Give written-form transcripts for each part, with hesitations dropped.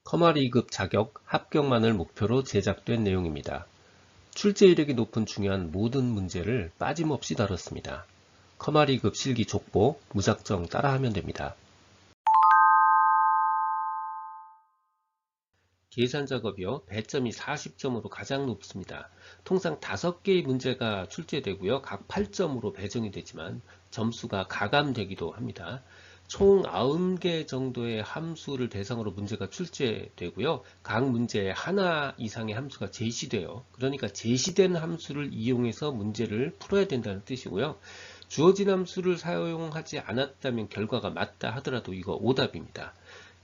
커머리급 자격 합격만을 목표로 제작된 내용입니다. 출제 이력이 높은 중요한 모든 문제를 빠짐없이 다뤘습니다. 커머리급 실기 족보 무작정 따라하면 됩니다. 계산 작업이요. 배점이 40점으로 가장 높습니다. 통상 5개의 문제가 출제되고요. 각 8점으로 배정이 되지만 점수가 가감되기도 합니다. 총 90개 정도의 함수를 대상으로 문제가 출제되고요. 각 문제에 하나 이상의 함수가 제시돼요. 그러니까 제시된 함수를 이용해서 문제를 풀어야 된다는 뜻이고요. 주어진 함수를 사용하지 않았다면 결과가 맞다 하더라도 이거 오답입니다.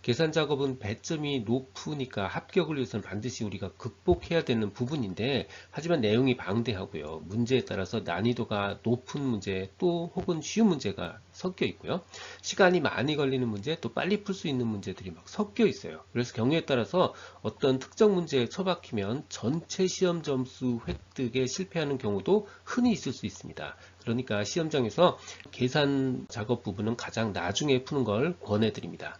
계산 작업은 배점이 높으니까 합격을 위해서는 반드시 우리가 극복해야 되는 부분인데, 하지만 내용이 방대하고요. 문제에 따라서 난이도가 높은 문제 또 혹은 쉬운 문제가 섞여 있고요. 시간이 많이 걸리는 문제 또 빨리 풀 수 있는 문제들이 막 섞여 있어요. 그래서 경우에 따라서 어떤 특정 문제에 처박히면 전체 시험 점수 획득에 실패하는 경우도 흔히 있을 수 있습니다. 그러니까 시험장에서 계산 작업 부분은 가장 나중에 푸는 걸 권해드립니다.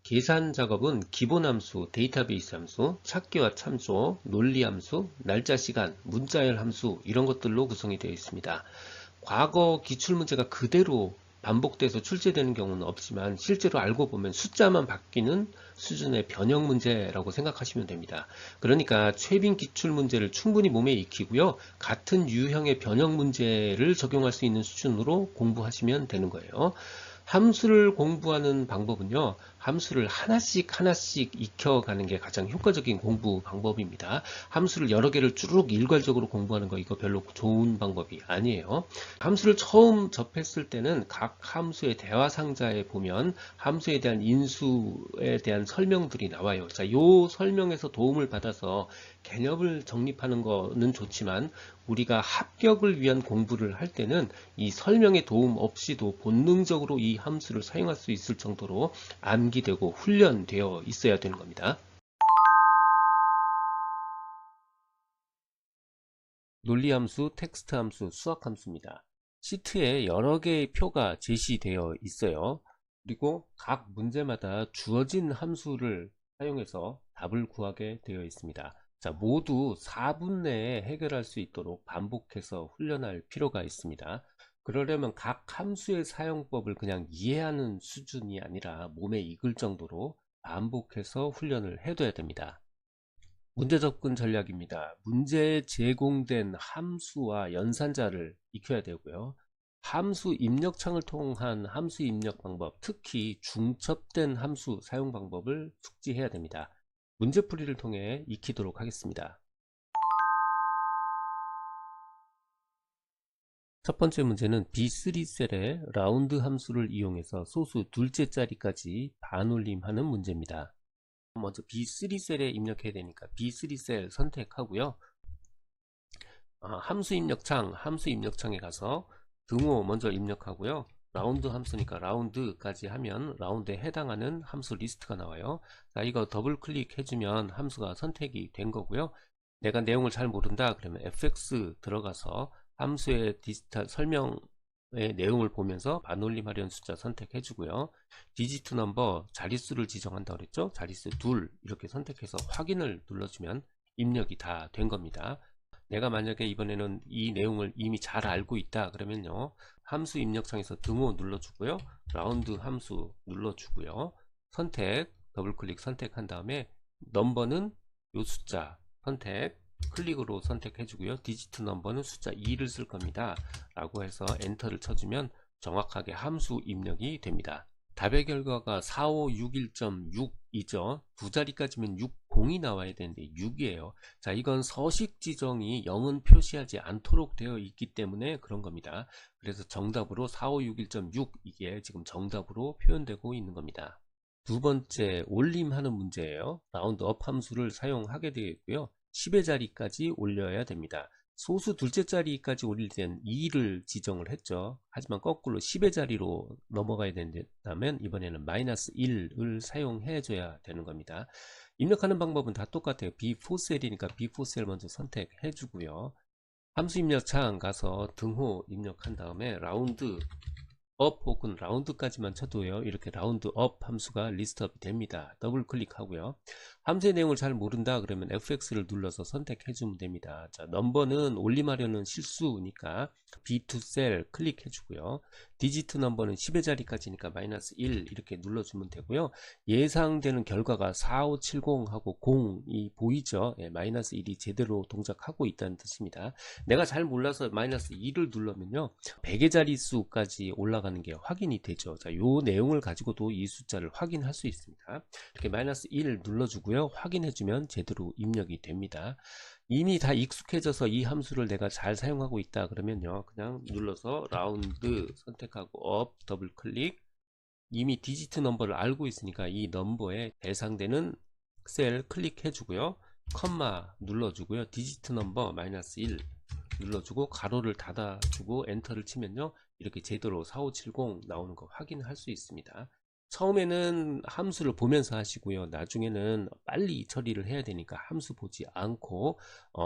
계산 작업은 기본 함수, 데이터베이스 함수, 찾기와 참조, 논리 함수, 날짜 시간, 문자열 함수 이런 것들로 구성이 되어 있습니다. 과거 기출문제가 그대로 반복돼서 출제되는 경우는 없지만 실제로 알고 보면 숫자만 바뀌는 수준의 변형 문제라고 생각하시면 됩니다. 그러니까 최빈 기출문제를 충분히 몸에 익히고요. 같은 유형의 변형 문제를 적용할 수 있는 수준으로 공부하시면 되는 거예요. 함수를 공부하는 방법은요, 함수를 하나씩 하나씩 익혀가는 게 가장 효과적인 공부 방법입니다. 함수를 여러 개를 쭉 일괄적으로 공부하는 거 이거 별로 좋은 방법이 아니에요. 함수를 처음 접했을 때는 각 함수의 대화 상자에 보면 함수에 대한 인수에 대한 설명들이 나와요. 자, 요 설명에서 도움을 받아서 개념을 정립하는 거는 좋지만 우리가 합격을 위한 공부를 할 때는 이 설명의 도움 없이도 본능적으로 이 함수를 사용할 수 있을 정도로 암기되고 훈련되어 있어야 되는 겁니다. 논리함수, 텍스트함수, 수학함수입니다. 시트에 여러 개의 표가 제시되어 있어요. 그리고 각 문제마다 주어진 함수를 사용해서 답을 구하게 되어 있습니다. 자, 모두 4분 내에 해결할 수 있도록 반복해서 훈련할 필요가 있습니다. 그러려면 각 함수의 사용법을 그냥 이해하는 수준이 아니라 몸에 익을 정도로 반복해서 훈련을 해둬야 됩니다. 문제 접근 전략입니다. 문제에 제공된 함수와 연산자를 익혀야 되고요. 함수 입력창을 통한 함수 입력 방법, 특히 중첩된 함수 사용 방법을 숙지해야 됩니다. 문제풀이를 통해 익히도록 하겠습니다. 첫 번째 문제는 B3 셀에 라운드 함수를 이용해서 소수 둘째 자리까지 반올림하는 문제입니다. 먼저 B3 셀에 입력해야 되니까 B3 셀 선택하고요. 함수 입력창에 가서 등호 먼저 입력하고요. 라운드 함수니까 라운드까지 하면 라운드에 해당하는 함수 리스트가 나와요. 자, 이거 더블 클릭해주면 함수가 선택이 된 거고요. 내가 내용을 잘 모른다 그러면 fx 들어가서 함수의 디지털 설명의 내용을 보면서 반올림하려는 숫자 선택해 주고요. 디지트 넘버 자릿수를 지정한다고 그랬죠. 자릿수 2 이렇게 선택해서 확인을 눌러주면 입력이 다 된 겁니다. 내가 만약에 이번에는 이 내용을 이미 잘 알고 있다 그러면요, 함수 입력창에서 등호 눌러주고요, 라운드 함수 눌러주고요, 선택 더블클릭 선택한 다음에 넘버는 요 숫자 선택 클릭으로 선택해 주고요, 디지트 넘버는 숫자 2를 쓸 겁니다 라고 해서 엔터를 쳐주면 정확하게 함수 입력이 됩니다. 답의 결과가 4561.6이죠. 두 자리까지면 60이 나와야 되는데 6이에요. 자, 이건 서식 지정이 0은 표시하지 않도록 되어 있기 때문에 그런 겁니다. 그래서 정답으로 4561.6 이게 지금 정답으로 표현되고 있는 겁니다. 두 번째 올림하는 문제예요. 라운드업 함수를 사용하게 되겠고요. 10의 자리까지 올려야 됩니다. 소수 둘째 자리까지 올릴 땐 2를 지정을 했죠. 하지만 거꾸로 10의 자리로 넘어가야 된다면 이번에는 마이너스 1을 사용해 줘야 되는 겁니다. 입력하는 방법은 다 똑같아요. B4셀이니까 B4셀 먼저 선택해 주고요. 함수 입력창 가서 등호 입력한 다음에 라운드 업 혹은 라운드까지만 쳐도요, 이렇게 라운드 업 함수가 리스트업이 됩니다. 더블 클릭하고요. 함수의 내용을 잘 모른다 그러면 fx를 눌러서 선택해 주면 됩니다. 자, 넘버는 올림하려는 실수니까 B2 셀 클릭해 주고요. 디지트 넘버는 10의 자리까지니까 마이너스 1 이렇게 눌러주면 되고요. 예상되는 결과가 4570하고 0이 보이죠. 예, 마이너스 1이 제대로 동작하고 있다는 뜻입니다. 내가 잘 몰라서 마이너스 2를 눌러면요, 100의 자릿수까지 올라가는 게 확인이 되죠. 자, 요 내용을 가지고도 이 숫자를 확인할 수 있습니다. 이렇게 마이너스 1 눌러주고요. 확인해주면 제대로 입력이 됩니다. 이미 다 익숙해져서 이 함수를 내가 잘 사용하고 있다 그러면요, 그냥 눌러서 라운드 선택하고 업 더블 클릭. 이미 디지트 넘버를 알고 있으니까 이 넘버에 해당되는 셀 클릭해 주고요, 컴마 눌러주고요, 디지트 넘버 마이너스 1 눌러주고 가로를 닫아주고 엔터를 치면요, 이렇게 제대로 4570 나오는 거 확인할 수 있습니다. 처음에는 함수를 보면서 하시고요, 나중에는 빨리 처리를 해야 되니까 함수 보지 않고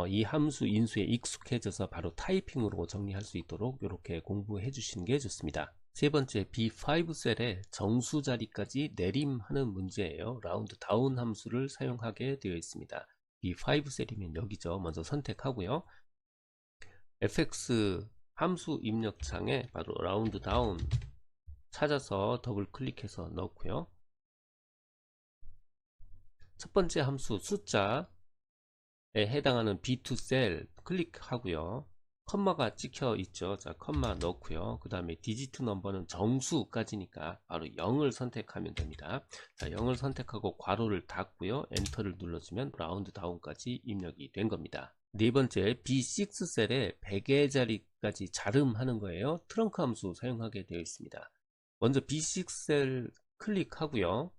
이 함수 인수에 익숙해져서 바로 타이핑으로 정리할 수 있도록 이렇게 공부해 주시는 게 좋습니다. 세 번째, B5 셀에 정수 자리까지 내림하는 문제예요. 라운드 다운 함수를 사용하게 되어 있습니다. B5 셀이면 여기죠. 먼저 선택하고요, fx 함수 입력창에 바로 라운드 다운 찾아서 더블 클릭해서 넣고요. 첫 번째 함수 숫자에 해당하는 B2 셀 클릭하고요. 컴마가 찍혀 있죠. 자, 컴마 넣고요. 그 다음에 디지트 넘버는 정수까지니까 바로 0을 선택하면 됩니다. 자, 0을 선택하고 괄호를 닫고요. 엔터를 눌러주면 라운드 다운까지 입력이 된 겁니다. 네 번째, B6 셀에 100의 자리까지 자름하는 거예요. 트렁크 함수 사용하게 되어 있습니다. 먼저 B6 셀 클릭하고요.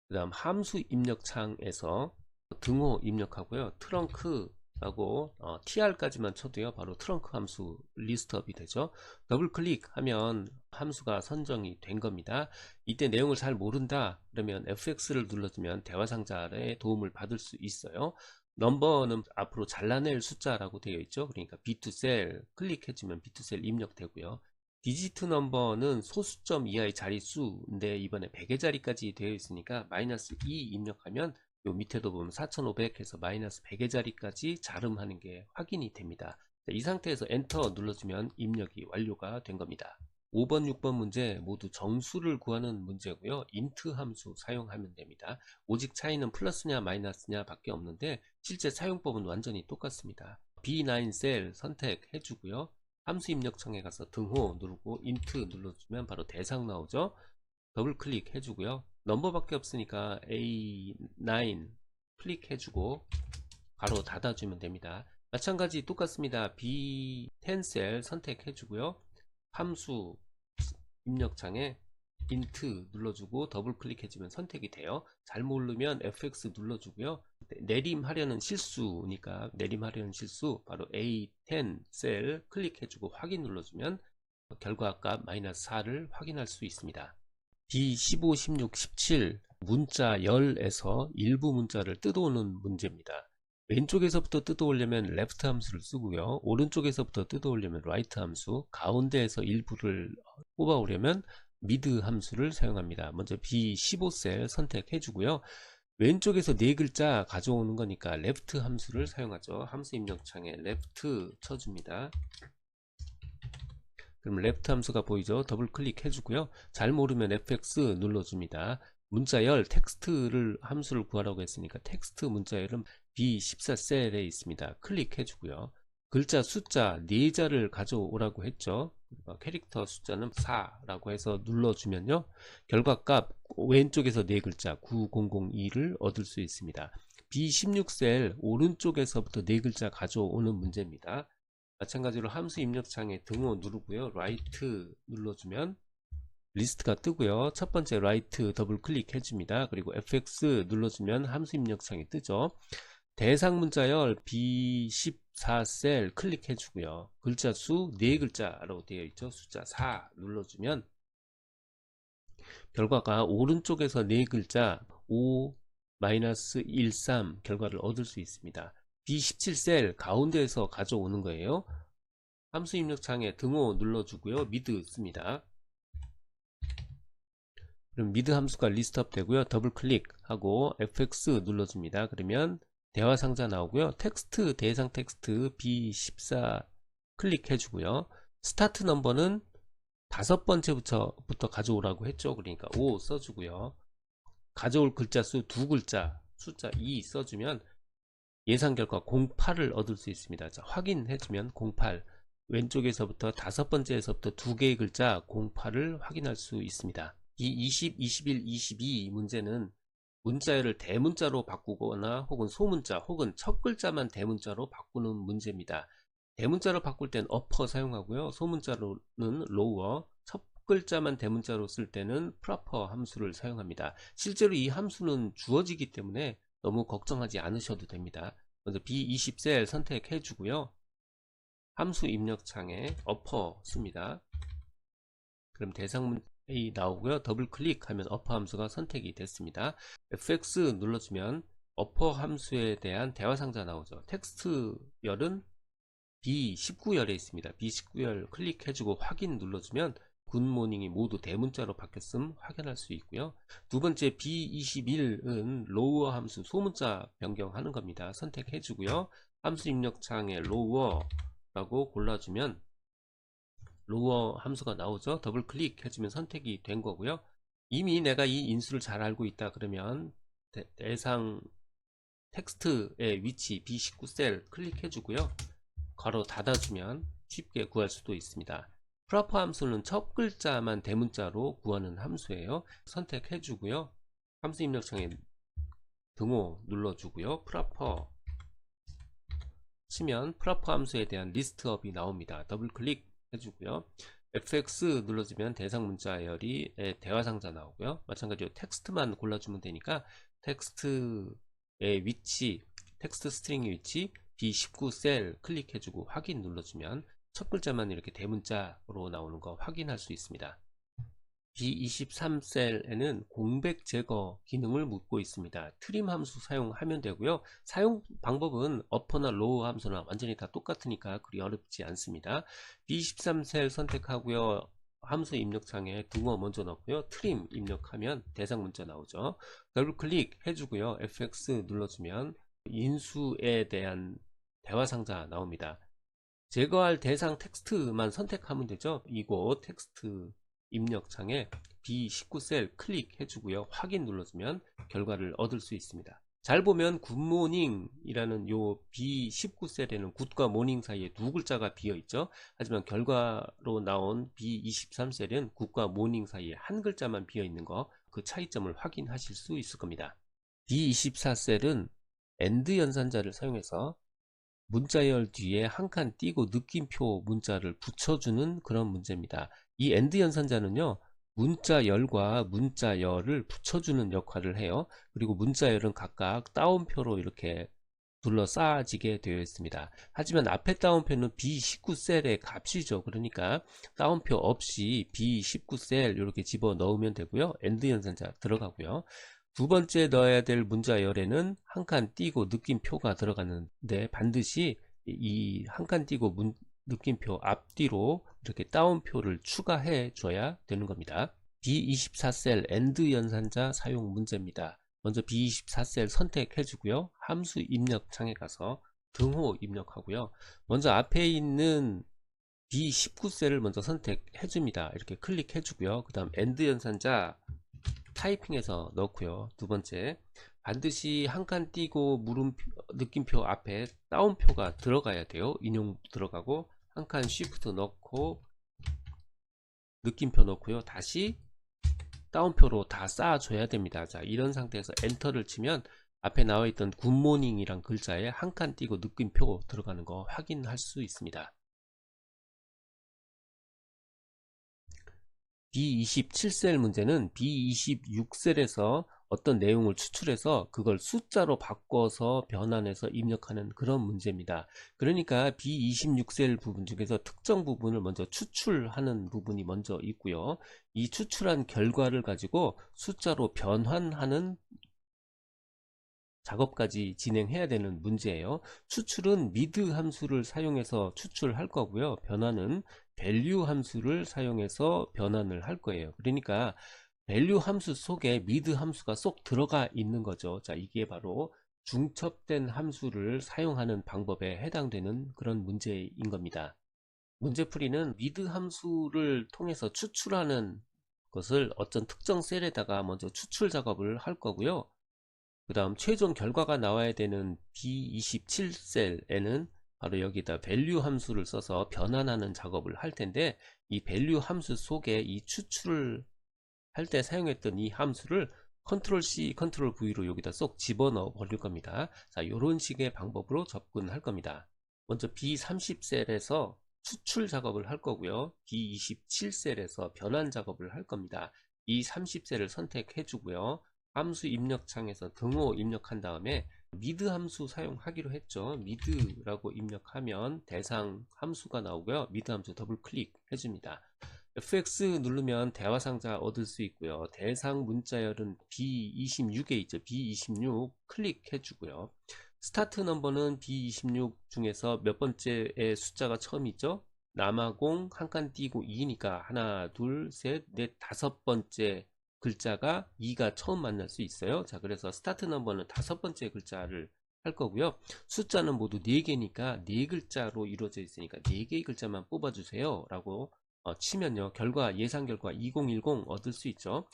그 다음 함수 입력창에서 등호 입력하고요. 트렁크라고 tr까지만 쳐도요, 바로 트렁크 함수 리스트업이 되죠. 더블 클릭하면 함수가 선정이 된 겁니다. 이때 내용을 잘 모른다 그러면 fx를 눌러주면 대화상자의 도움을 받을 수 있어요. 넘버는 앞으로 잘라낼 숫자라고 되어 있죠. 그러니까 B2 셀 클릭해주면 B2 셀 입력되고요. 디지트 넘버는 소수점 이하의 자릿수인데 이번에 100의 자리까지 되어 있으니까 마이너스 2 입력하면 요 밑에도 보면 4500 해서 마이너스 100의 자리까지 자름하는 게 확인이 됩니다. 이 상태에서 엔터 눌러주면 입력이 완료가 된 겁니다. 5번, 6번 문제 모두 정수를 구하는 문제고요. int 함수 사용하면 됩니다. 오직 차이는 플러스냐 마이너스냐 밖에 없는데 실제 사용법은 완전히 똑같습니다. B9 셀 선택해 주고요. 함수 입력창에 가서 등호 누르고 int 눌러주면 바로 대상 나오죠. 더블 클릭 해주고요. 넘버밖에 없으니까 A9 클릭해주고 바로 닫아주면 됩니다. 마찬가지 똑같습니다. B10 셀 선택해주고요. 함수 입력창에 int 눌러주고 더블 클릭해주면 선택이 돼요. 잘 모르면 fx 눌러주고요. 내림하려는 실수니까 내림하려는 실수 바로 A10 셀 클릭해주고 확인 눌러주면 결과값 마이너스 4를 확인할 수 있습니다. B15, 16, 17 문자 10에서 일부 문자를 뜯어오는 문제입니다. 왼쪽에서부터 뜯어오려면 left 함수를 쓰고요. 오른쪽에서부터 뜯어오려면 right 함수, 가운데에서 일부를 뽑아오려면 mid 함수를 사용합니다. 먼저 B15 셀 선택해 주고요. 왼쪽에서 네 글자 가져오는 거니까 left 함수를 사용하죠. 함수 입력창에 left 쳐줍니다. 그럼 left 함수가 보이죠? 더블 클릭 해주고요. 잘 모르면 fx 눌러줍니다. 문자열 텍스트를 함수를 구하라고 했으니까 텍스트 문자열은 B14 셀에 있습니다. 클릭해 주고요. 글자 숫자 4자를 가져오라고 했죠. 캐릭터 숫자는 4라고 해서 눌러주면요, 결과값 왼쪽에서 4글자 9002를 얻을 수 있습니다. B16 셀 오른쪽에서부터 4글자 가져오는 문제입니다. 마찬가지로 함수 입력창에 등호 누르고요, right 눌러주면 리스트가 뜨고요. 첫 번째 right 더블 클릭 해줍니다. 그리고 fx 눌러주면 함수 입력창이 뜨죠. 대상 문자열 B14 셀 클릭해 주고요. 글자 수 4글자라고 되어 있죠. 숫자 4 눌러주면 결과가 오른쪽에서 4글자 5-13 결과를 얻을 수 있습니다. B17 셀 가운데에서 가져오는 거예요. 함수 입력창에 등호 눌러주고요. mid 씁니다. 그럼 미드 함수가 리스트업 되고요. 더블 클릭하고 fx 눌러줍니다. 그러면 대화 상자 나오고요. 텍스트 대상 텍스트 B14 클릭해 주고요. 스타트 넘버는 5번째부터 가져오라고 했죠. 그러니까 5 써주고요. 가져올 글자 수 2글자 숫자 2 써주면 예상 결과 08을 얻을 수 있습니다. 자, 확인해주면 08 왼쪽에서부터 5번째에서부터 2개의 글자 08을 확인할 수 있습니다. 이 20, 21, 22 문제는 문자열을 대문자로 바꾸거나 혹은 소문자 혹은 첫 글자만 대문자로 바꾸는 문제입니다. 대문자로 바꿀 땐 어퍼 사용하고요. 소문자로는 로워, 첫 글자만 대문자로 쓸 때는 프로퍼 함수를 사용합니다. 실제로 이 함수는 주어지기 때문에 너무 걱정하지 않으셔도 됩니다. 먼저 B20셀 선택해 주고요. 함수 입력창에 어퍼 씁니다. 그럼 대상문 A 나오고요. 더블 클릭하면 어퍼 함수가 선택이 됐습니다. FX 눌러주면 어퍼 함수에 대한 대화 상자 나오죠. 텍스트 열은 B19열에 있습니다. B19열 클릭해주고 확인 눌러주면 굿모닝이 모두 대문자로 바뀌었음 확인할 수 있고요. 두 번째 B21은 로워 함수 소문자 변경하는 겁니다. 선택해주고요. 함수 입력창에 로워라고 골라주면 로워 함수가 나오죠. 더블 클릭해주면 선택이 된 거고요. 이미 내가 이 인수를 잘 알고 있다 그러면 대상 텍스트의 위치 B19셀 클릭해주고요. 괄호 닫아주면 쉽게 구할 수도 있습니다. 프로퍼 함수는 첫 글자만 대문자로 구하는 함수예요. 선택해주고요. 함수 입력창에 등호 눌러주고요. 프로퍼 치면 프로퍼 함수에 대한 리스트업이 나옵니다. 더블 클릭 해주고요. fx 눌러주면 대상 문자열이 대화 상자 나오고요. 마찬가지로 텍스트만 골라주면 되니까 텍스트의 위치, 텍스트 스트링의 위치 B19셀 클릭해주고 확인 눌러주면 첫 글자만 이렇게 대문자로 나오는 거 확인할 수 있습니다. B23셀에는 공백 제거 기능을 묻고 있습니다. 트림 함수 사용하면 되고요. 사용 방법은 어퍼나 로우 함수나 완전히 다 똑같으니까 그리 어렵지 않습니다. B23셀 선택하고요. 함수 입력창에 등호 먼저 넣고요. 트림 입력하면 대상 문자 나오죠. 더블 클릭 해주고요. FX 눌러주면 인수에 대한 대화 상자 나옵니다. 제거할 대상 텍스트만 선택하면 되죠. 이곳 텍스트 입력창에 B19셀 클릭해 주고요. 확인 눌러주면 결과를 얻을 수 있습니다. 잘 보면 굿모닝 이라는 요 B19셀에는 굿과 모닝 사이에 두 글자가 비어 있죠. 하지만 결과로 나온 B23셀은 굿과 모닝 사이에 한 글자만 비어 있는 거, 그 차이점을 확인하실 수 있을 겁니다. B24셀은 AND 연산자를 사용해서 문자열 뒤에 한 칸 띄고 느낌표 문자를 붙여주는 그런 문제입니다. 이 AND 연산자는요, 문자열과 문자열을 붙여주는 역할을 해요. 그리고 문자열은 각각 따옴표로 이렇게 둘러싸지게 되어 있습니다. 하지만 앞에 따옴표는 B19셀의 값이죠. 그러니까 따옴표 없이 B19셀 이렇게 집어 넣으면 되고요. AND 연산자 들어가고요. 두 번째 넣어야 될 문자열에는 한 칸 띄고 느낌표가 들어가는데 반드시 이 한 칸 띄고 느낌표 앞뒤로 이렇게 따옴표를 추가해 줘야 되는 겁니다. B24셀 AND 연산자 사용 문제입니다. 먼저 B24셀 선택해 주고요. 함수 입력 창에 가서 등호 입력하고요. 먼저 앞에 있는 B19셀을 먼저 선택해 줍니다. 이렇게 클릭해 주고요. 그 다음 AND 연산자 타이핑해서 넣고요. 두 번째, 반드시 한 칸 띄고 느낌표 앞에 따옴표가 들어가야 돼요. 인용 들어가고 한 칸 쉬프트 넣고 느낌표 넣고요. 다시 따옴표로 다 쌓아줘야 됩니다. 자, 이런 상태에서 엔터를 치면 앞에 나와 있던 굿모닝이란 글자에 한 칸 띄고 느낌표 들어가는 거 확인할 수 있습니다. B27셀 문제는 B26셀에서 어떤 내용을 추출해서 그걸 숫자로 바꿔서 변환해서 입력하는 그런 문제입니다. 그러니까 B26셀 부분 중에서 특정 부분을 먼저 추출하는 부분이 먼저 있고요. 이 추출한 결과를 가지고 숫자로 변환하는 작업까지 진행해야 되는 문제예요. 추출은 mid 함수를 사용해서 추출할 거고요. 변환은 value 함수를 사용해서 변환을 할 거예요. 그러니까 밸류 함수 속에 미드 함수가 쏙 들어가 있는 거죠. 자, 이게 바로 중첩된 함수를 사용하는 방법에 해당되는 그런 문제인 겁니다. 문제풀이는 미드 함수를 통해서 추출하는 것을 어떤 특정 셀에다가 먼저 추출 작업을 할 거고요. 그 다음 최종 결과가 나와야 되는 B27셀에는 바로 여기다 value 함수를 써서 변환하는 작업을 할 텐데, 이 value 함수 속에 이 추출을 할 때 사용했던 이 함수를 컨트롤 C, 컨트롤 V로 여기다 쏙 집어넣어 버릴 겁니다. 자, 이런 식의 방법으로 접근할 겁니다. 먼저 B30셀에서 추출 작업을 할 거고요. B27셀에서 변환 작업을 할 겁니다. 이 30셀을 선택해 주고요. 함수 입력창에서 등호 입력한 다음에 미드 함수 사용하기로 했죠. 미드라고 입력하면 대상 함수가 나오고요. 미드 함수 더블 클릭 해줍니다. FX 누르면 대화 상자 얻을 수 있고요. 대상 문자열은 B26에 있죠. B26 클릭해 주고요. 스타트 넘버는 B26 중에서 몇 번째의 숫자가 처음 있죠? 남아공 한 칸 띄고 2니까 하나, 둘, 셋, 넷, 다섯 번째 글자가 2가 처음 만날 수 있어요. 자, 그래서 스타트 넘버는 다섯 번째 글자를 할 거고요. 숫자는 모두 4개니까 4글자로 이루어져 있으니까 4개의 글자만 뽑아주세요 라고 치면요, 결과 예상 결과 2010 얻을 수 있죠.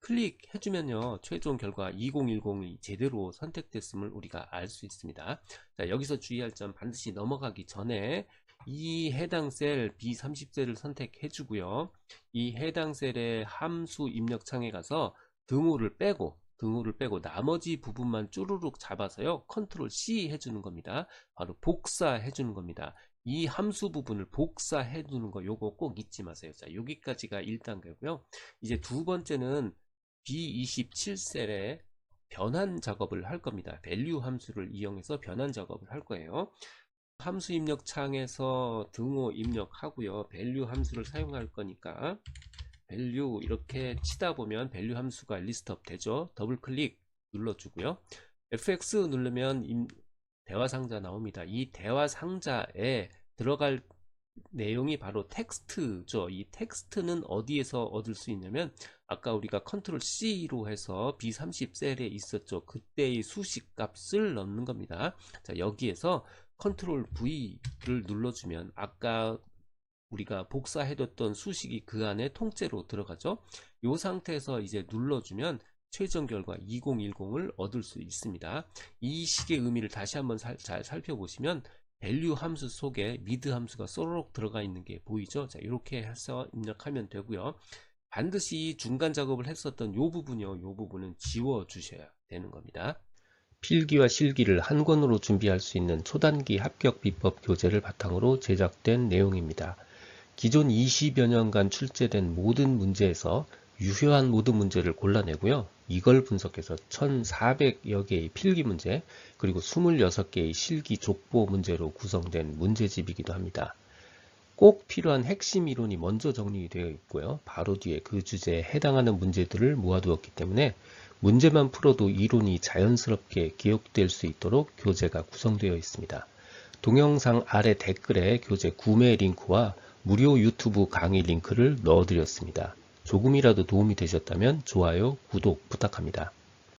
클릭해주면요, 최종 결과 2010이 제대로 선택됐음을 우리가 알 수 있습니다. 자, 여기서 주의할 점, 반드시 넘어가기 전에 이 해당 셀 B30셀을 선택해주고요. 이 해당 셀의 함수 입력창에 가서 등호를 빼고 나머지 부분만 쭈루룩 잡아서요, 컨트롤 C 해주는 겁니다. 바로 복사해주는 겁니다. 이 함수 부분을 복사해 두는 거 요거 꼭 잊지 마세요. 자, 여기까지가 1단계고요. 이제 두 번째는 B27셀에 변환 작업을 할 겁니다. value 함수를 이용해서 변환 작업을 할 거예요. 함수 입력 창에서 등호 입력하고요. value 함수를 사용할 거니까 value 이렇게 치다 보면 value 함수가 리스트업 되죠. 더블 클릭 눌러주고요. FX 누르면 대화 상자 나옵니다. 이 대화 상자에 들어갈 내용이 바로 텍스트죠. 이 텍스트는 어디에서 얻을 수 있냐면, 아까 우리가 컨트롤 C로 해서 B30셀에 있었죠. 그때의 수식 값을 넣는 겁니다. 자, 여기에서 컨트롤 V를 눌러주면 아까 우리가 복사해뒀던 수식이 그 안에 통째로 들어가죠. 이 상태에서 이제 눌러주면 최종 결과 2010을 얻을 수 있습니다. 이 식의 의미를 다시 한번 잘 살펴보시면 value 함수 속에 mid 함수가 쏘록 들어가 있는 게 보이죠. 자, 이렇게 해서 입력하면 되고요. 반드시 중간 작업을 했었던 요 부분이요, 요 부분은 지워 주셔야 되는 겁니다. 필기와 실기를 한 권으로 준비할 수 있는 초단기 합격 비법 교재를 바탕으로 제작된 내용입니다. 기존 20여 년간 출제된 모든 문제에서 유효한 모든 문제를 골라내고요. 이걸 분석해서 1400여 개의 필기 문제, 그리고 26개의 실기 족보 문제로 구성된 문제집이기도 합니다. 꼭 필요한 핵심 이론이 먼저 정리되어 있고요. 바로 뒤에 그 주제에 해당하는 문제들을 모아두었기 때문에 문제만 풀어도 이론이 자연스럽게 기억될 수 있도록 교재가 구성되어 있습니다. 동영상 아래 댓글에 교재 구매 링크와 무료 유튜브 강의 링크를 넣어드렸습니다. 조금이라도 도움이 되셨다면 좋아요, 구독 부탁합니다.